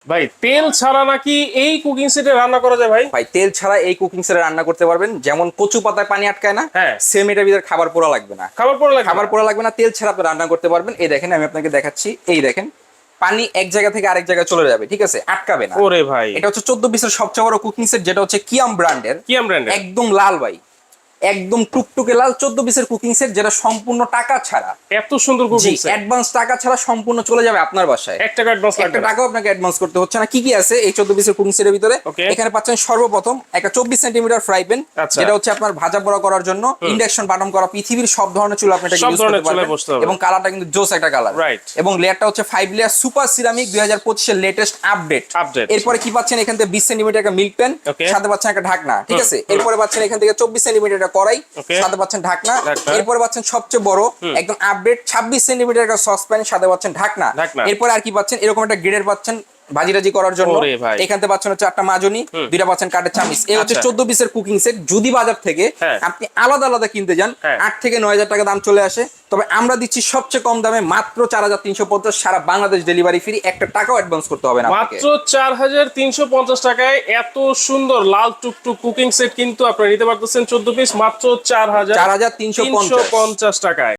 ভাই তেল ছাড়া নাকি এই কুকিং সেটে রান্না করা যায় ভাই? ভাই তেল ছাড়া এই কুকিং সেটে রান্না করতে পারবেন। যেমন কচু পাতায় পানি আটকায় না, হ্যাঁ। সেম এটার ভিতরে খাবার পোড়া লাগবে না। খাবার পড়ে লাগে খাবার না? পোড়া লাগবে না, তেল ছাড়া আপনি রান্না করতে পারবেন। এই দেখেন আমি আপনাকে দেখাচ্ছি, এই দেখেন পানি এক জায়গা থেকে আরেক জায়গায় চলে যাবে, ঠিক আছে, আটকাবে না। ওরে ভাই, এটা হচ্ছে 14 পিসের সবচেয়ে বড় কুকিং সেট, যেটা হচ্ছে কিয়াম ব্র্যান্ডের। কিয়াম ব্র্যান্ডের? একদম লাল ভাই, একদম টুকটুকে লাল 14 পিসের কুকিং সেট, যেটা সম্পূর্ণ টাকা ছাড়া, এত সুন্দর জি কুকিং সেট? অ্যাডভান্স টাকা ছাড়া সম্পূর্ণ চলে যাবে আপনার বাসায়। 1 টাকা অ্যাডভান্স লাগবে একটা না? টাকাও আপনাকে অ্যাডভান্স করতে হচ্ছে না। কি কি আছে এই 14 পিসের কুকিং সেটের ভিতরে? Okay. এখানে পাচ্ছেন সর্বপ্রথম একটা 24 সেন্টিমিটার ফ্রাই প্যান, আচ্ছা। যেটা হচ্ছে আপনার ভাজা পোড়া করার জন্য। ইন্ডাকশন বাটন করা, পৃথিবীর সব ধরনের চুলা আপনি এটাকে সব ইউজ ধরনের করতে পারবেন। চুলায় বসতে হবে। এবং কালারটা কিন্তু জোস একটা কালার। Right. এবং লেয়ারটা হচ্ছে 5 লেয়ার সুপার সিরামিক 2025 এর লেটেস্ট আপডেট। Update। এরপরে কি পাচ্ছেন এখান থেকে 20 সেন্টিমিটার একটা মিল্ক প্যান, Okay. সাথে পাচ্ছেন একটা ঢাকনা, ঠিক আছে। এরপরে পাচ্ছেন এখান থেকে 24 সেন্টিমিটার একটা কড়াই, Okay. সাথে পাচ্ছেন ঢাকনা। ঢাকনা। এরপরে পাচ্ছেন সবচেয়ে বড় একদম আপডেট 26 সেন্টিমিটার একটা সসপ্যান, সাথে পাচ্ছেন ঢাকনা। ঢাকনা। এরপরে আর কি পাচ্ছেন, এরকম একটা গ্রেডের পাচ্ছেন ভাজিরাজি করার জন্য। ওরে ভাই। এখান থেকে পাচ্ছেন হচ্ছে একটা মাজনি, দুইটা পাচ্ছেন কাঠের চামিচ। এই হচ্ছে আচ্ছা। 14 পিসের কুকিং সেট। যদি বাজার থেকে হ্যাঁ। আপনি আলাদা আলাদা কিনতে যান, হ্যাঁ। 8 থেকে 9,000 টাকা দাম চলে আসে। তবে আমরা দিচ্ছি সবচেয়ে কম দামে মাত্র 4,350, সারা বাংলাদেশ ডেলিভারি ফ্রি। একটা টাকাও অ্যাডভান্স করতে হবে না আপনাকে। মাত্র 4350 টাকায় এত সুন্দর লাল টুকটুক কুকিং সেট কিন্তু আপনারা নিতে পারতেছেন 14 পিস মাত্র 4,350 4350 টাকায়।